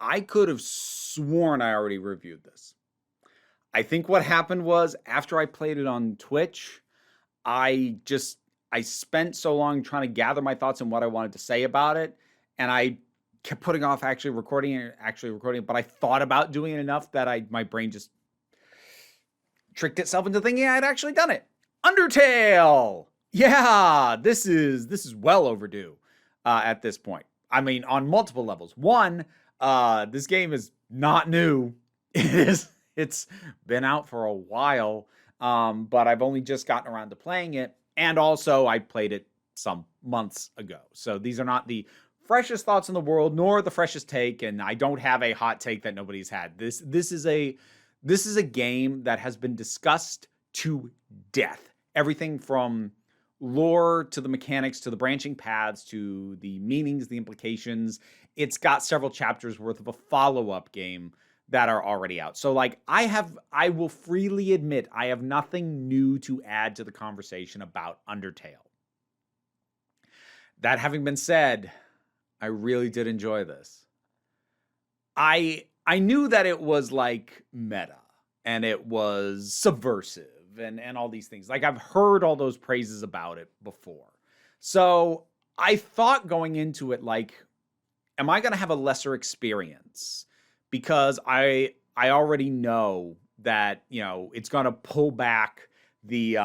I could have sworn I already reviewed this. I think what happened was after I played it on Twitch, I just I spent so long trying to gather my thoughts and what I wanted to say about it, and I kept putting off actually recording it, but I thought about doing it enough that I my brain just tricked itself into thinking I'd actually done it. Undertale. Yeah, this is well overdue at this point. I mean, on multiple levels. One, this game is not new. It's been out for a while, but I've only just gotten around to playing it, and also I played it some months ago. So these are not the freshest thoughts in the world, nor the freshest take, and I don't have a hot take that nobody's had. This is a game that has been discussed to death. Everything from lore to the mechanics to the branching paths to the meanings, the implications. It's got several chapters worth of a follow-up game that are already out. So like I will freely admit I have nothing new to add to the conversation about Undertale. That having been said, I really did enjoy this. I knew that it was like meta and it was subversive and all these things. Like I've heard all those praises about it before. So I thought going into it like, am I going to have a lesser experience? Because I already know that, it's going to pull back the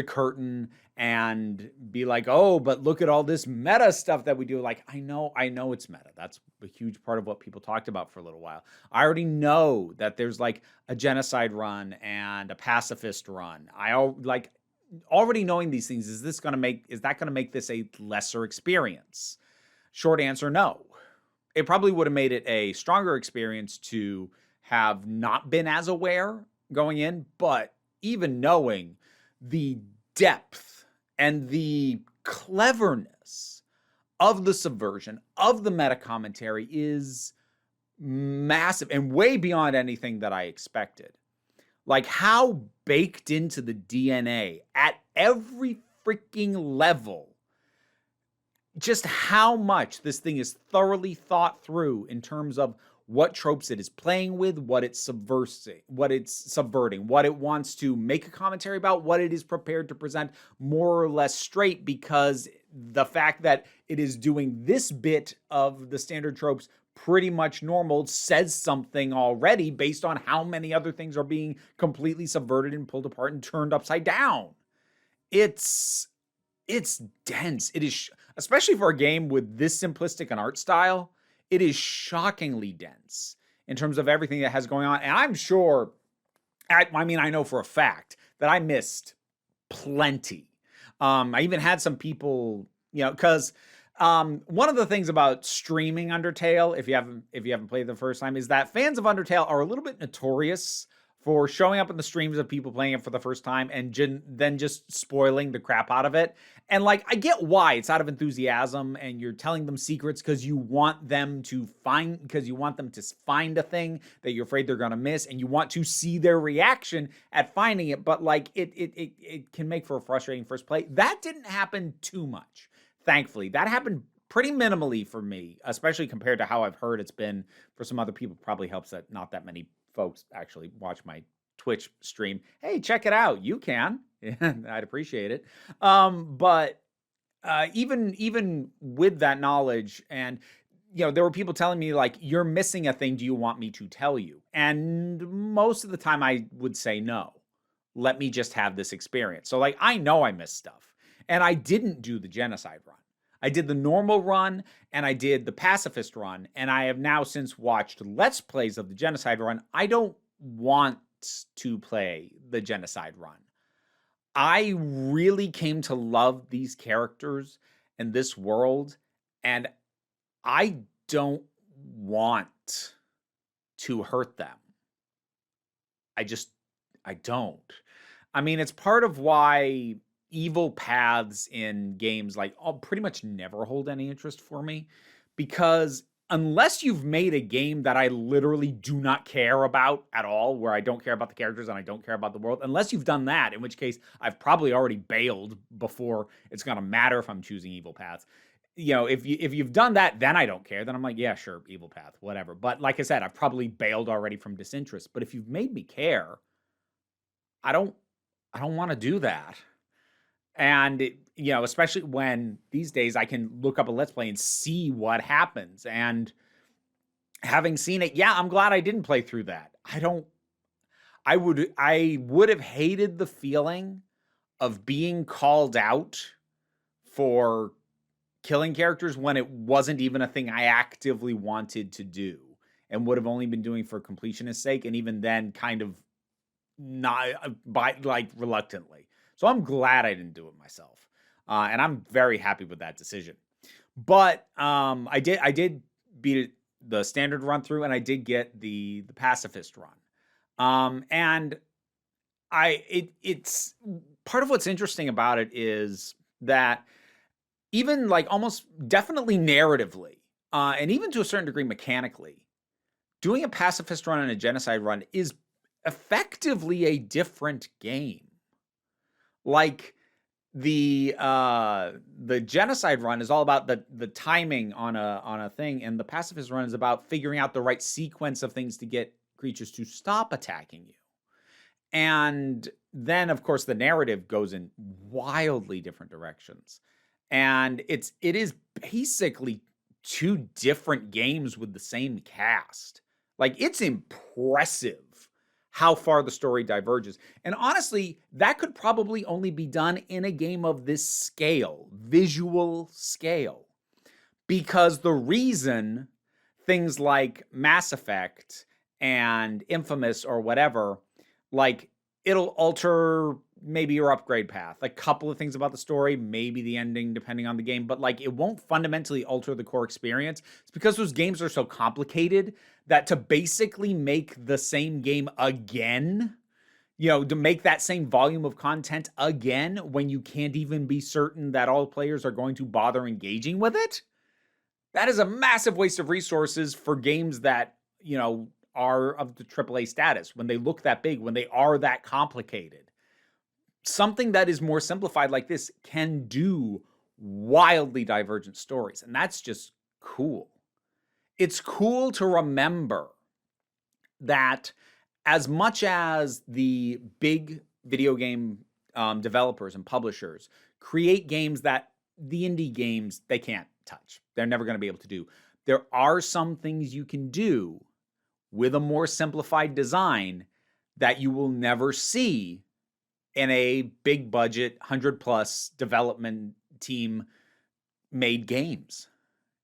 curtain and be like, oh, but look at all this meta stuff that we do. Like, I know it's meta. That's a huge part of what people talked about for a little while. I already know that there's like a genocide run and a pacifist run. Already knowing these things. Is that going to make this a lesser experience? Short answer, no. It probably would have made it a stronger experience to have not been as aware going in, but even knowing the depth and the cleverness of the subversion, of the meta commentary is massive and way beyond anything that I expected. Like how baked into the DNA at every freaking level, just how much this thing is thoroughly thought through in terms of what tropes it is playing with, what it's subverting, what it wants to make a commentary about, what it is prepared to present more or less straight, because the fact that it is doing this bit of the standard tropes pretty much normal says something already based on how many other things are being completely subverted and pulled apart and turned upside down. It's dense. It is, especially for a game with this simplistic an art style, it is shockingly dense in terms of everything that has going on. And I'm sure, I know for a fact that I missed plenty. I even had some people, because one of the things about streaming Undertale, if you haven't played the first time, is that fans of Undertale are a little bit notorious for showing up in the streams of people playing it for the first time and then just spoiling the crap out of it. And like, I get why. It's out of enthusiasm and you're telling them secrets because you want them to find a thing that you're afraid they're going to miss, and you want to see their reaction at finding it. But like, it can make for a frustrating first play. That didn't happen too much, thankfully. That happened pretty minimally for me, especially compared to how I've heard it's been for some other people. Probably helps that not that many folks actually watch my Twitch stream. Hey, check it out. You can. I'd appreciate it. But even with that knowledge, and there were people telling me like, you're missing a thing. Do you want me to tell you? And most of the time I would say no. Let me just have this experience. So like, I know I missed stuff, and I didn't do the genocide run. I did the normal run and I did the pacifist run, and I have now since watched Let's Plays of the genocide run. I don't want to play the genocide run. I really came to love these characters and this world, and I don't want to hurt them. I don't. I mean, it's part of why evil paths in games like pretty much never hold any interest for me, because unless you've made a game that I literally do not care about at all, where I don't care about the characters and I don't care about the world, unless you've done that, in which case I've probably already bailed before it's going to matter if I'm choosing evil paths. if you've done that, then I don't care. Then I'm like, yeah, sure, evil path, whatever. But like I said, I've probably bailed already from disinterest. But if you've made me care, I don't want to do that. And especially when these days I can look up a Let's Play and see what happens. And having seen it, yeah, I'm glad I didn't play through that. I would have hated the feeling of being called out for killing characters when it wasn't even a thing I actively wanted to do and would have only been doing for completionist sake, and even then kind of not reluctantly. So I'm glad I didn't do it myself. And I'm very happy with that decision. But I did beat the standard run through, and I did get the pacifist run. And it's part of what's interesting about it is that even like almost definitely narratively, and even to a certain degree mechanically, doing a pacifist run and a genocide run is effectively a different game. Like the genocide run is all about the timing on a thing, and the pacifist run is about figuring out the right sequence of things to get creatures to stop attacking you. And then, of course, the narrative goes in wildly different directions. And it is basically two different games with the same cast. Like, it's impressive how far the story diverges. And honestly, that could probably only be done in a game of this scale, visual scale. Because the reason things like Mass Effect and Infamous or whatever, like, it'll alter maybe your upgrade path, a couple of things about the story, maybe the ending, depending on the game, but like, it won't fundamentally alter the core experience. It's because those games are so complicated that to basically make the same game again, to make that same volume of content again, when you can't even be certain that all players are going to bother engaging with it, that is a massive waste of resources for games that, are of the AAA status, when they look that big, when they are that complicated. Something that is more simplified like this can do wildly divergent stories, and that's just cool. It's cool to remember that as much as the big video game developers and publishers create games that the indie games, they can't touch. They're never going to be able to do. There are some things you can do with a more simplified design that you will never see in a big budget, 100+ development team made games.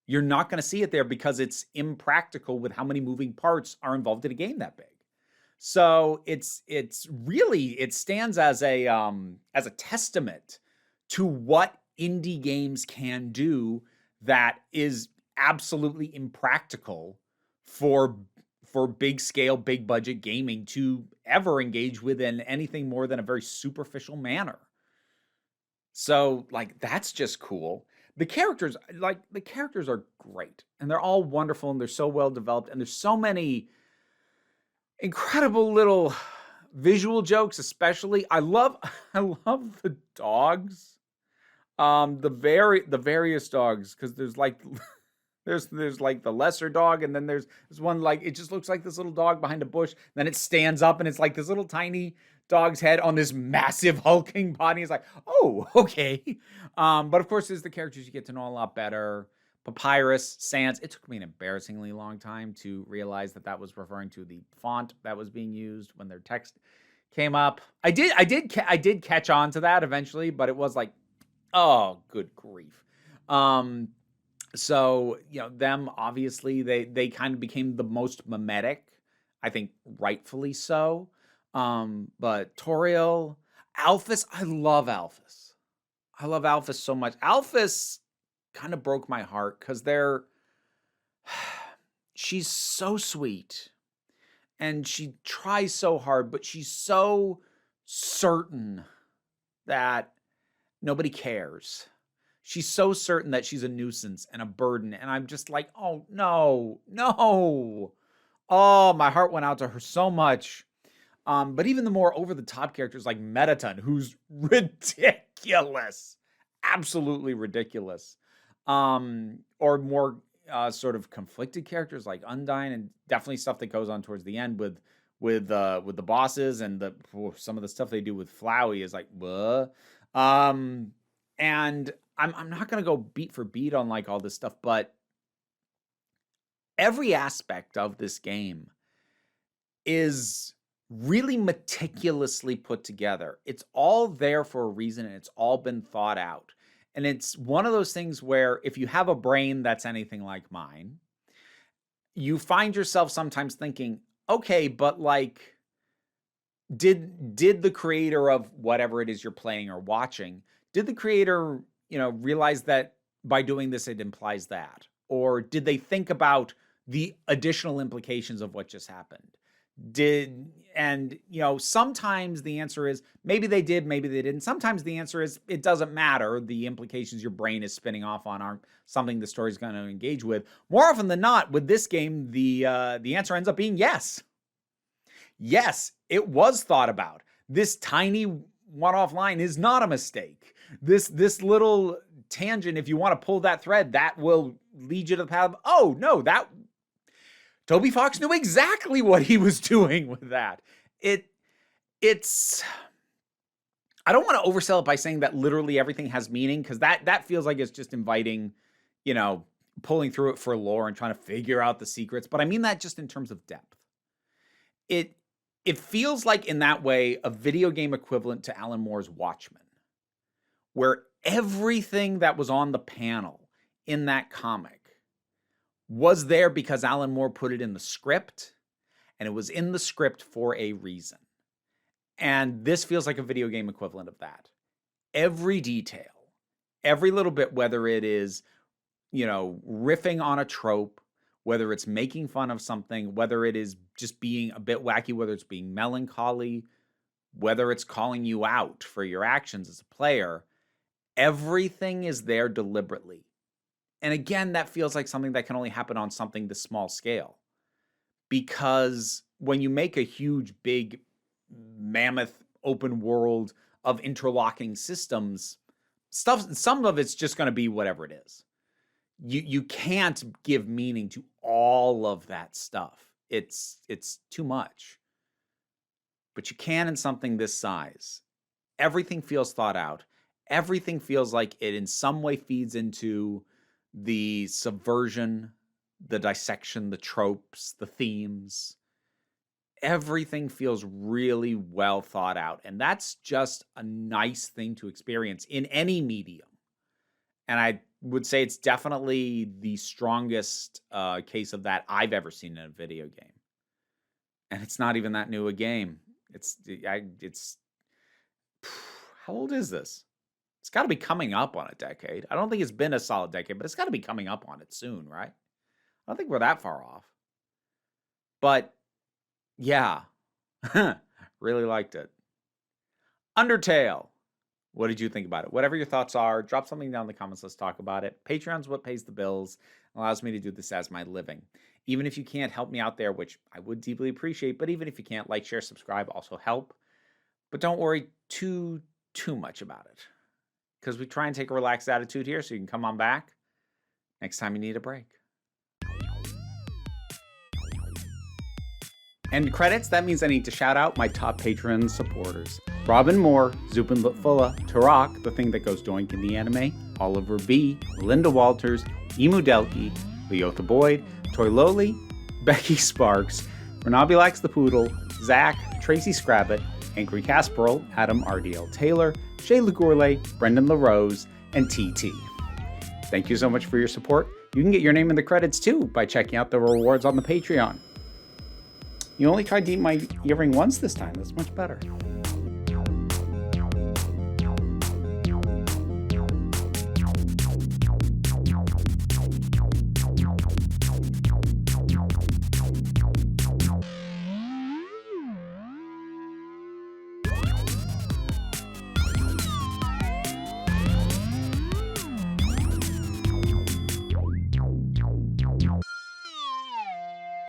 You're not going to see it there because it's impractical with how many moving parts are involved in a game that big. So it's really, it stands as a testament to what indie games can do that is absolutely impractical for big scale, big budget gaming to ever engage with in anything more than a very superficial manner. So, like, that's just cool. The characters are great, and they're all wonderful, and they're so well developed, and there's so many incredible little visual jokes, especially. I love the dogs. The various dogs, because there's like there's like the lesser dog, and then there's one, like, it just looks like this little dog behind a bush. Then it stands up, and it's like this little tiny dog's head on this massive hulking body. It's like, oh, okay. But of course, there's the characters you get to know a lot better. Papyrus, Sans. It took me an embarrassingly long time to realize that was referring to the font that was being used when their text came up. I did catch on to that eventually, but it was like, oh, good grief. So, them, obviously, they kind of became the most mimetic, I think rightfully so. But Toriel, Alphys, I love Alphys. I love Alphys so much. Alphys kind of broke my heart because she's so sweet and she tries so hard, but she's so certain that nobody cares. She's so certain that she's a nuisance and a burden. And I'm just like, oh, no. Oh, my heart went out to her so much. But even the more over-the-top characters like Meticulous, who's ridiculous. Absolutely ridiculous. or more sort of conflicted characters like Undyne, and definitely stuff that goes on towards the end with the bosses, and some of the stuff they do with Flowey is like, what? And I'm not gonna go beat for beat on like all this stuff, but every aspect of this game is really meticulously put together. It's all there for a reason, and it's all been thought out. And it's one of those things where if you have a brain that's anything like mine, you find yourself sometimes thinking, okay, but like, did the creator of whatever it is you're playing or watching, did the creator, realize that by doing this it implies that? Or did they think about the additional implications of what just happened? Sometimes the answer is maybe they did, maybe they didn't. Sometimes the answer is it doesn't matter. The implications your brain is spinning off on aren't something the story's going to engage with. More often than not, with this game, the answer ends up being yes. Yes, it was thought about. This tiny one-off line is not a mistake. This little tangent, if you want to pull that thread, that will lead you to the path of, oh, no, Toby Fox knew exactly what he was doing with that. It's I don't want to oversell it by saying that literally everything has meaning, because that feels like it's just inviting, pulling through it for lore and trying to figure out the secrets. But I mean that just in terms of depth. It feels like, in that way, a video game equivalent to Alan Moore's Watchmen, where everything that was on the panel in that comic was there because Alan Moore put it in the script, and it was in the script for a reason. And this feels like a video game equivalent of that. Every detail, every little bit, whether it is, riffing on a trope, whether it's making fun of something, whether it is just being a bit wacky, whether it's being melancholy, whether it's calling you out for your actions as a player, everything is there deliberately. And again, that feels like something that can only happen on something this small scale. Because when you make a huge, big, mammoth open world of interlocking systems, some of it's just going to be whatever it is. You can't give meaning to all of that stuff. It's too much. But you can in something this size. Everything feels thought out. Everything feels like it in some way feeds into the subversion, the dissection, the tropes, the themes. Everything feels really well thought out. And that's just a nice thing to experience in any medium. And I would say it's definitely the strongest case of that I've ever seen in a video game. And it's not even that new a game. It's how old is this? It's got to be coming up on a decade. I don't think it's been a solid decade, but it's got to be coming up on it soon, right? I don't think we're that far off. But yeah, really liked it. Undertale. What did you think about it? Whatever your thoughts are, drop something down in the comments. Let's talk about it. Patreon's what pays the bills, allows me to do this as my living. Even if you can't help me out there, which I would deeply appreciate, but even if you can't, like, share, subscribe also help. But don't worry too much about it, because we try and take a relaxed attitude here so you can come on back next time you need a break. End credits, that means I need to shout out my top Patreon supporters. Robin Moore, Zupin Lutfula, Tarak, the thing that goes doink in the anime, Oliver B., Linda Walters, Emu Delkey, Leotha Boyd, Toy Loli, Becky Sparks, Renabulax the Poodle, Zach, Tracy Scrabbit, Angry Casperl, Adam RDL Taylor, Shay Lagourlay, Brendan LaRose, and TT. Thank you so much for your support. You can get your name in the credits too by checking out the rewards on the Patreon. You only tried to eat my earring once this time. That's much better.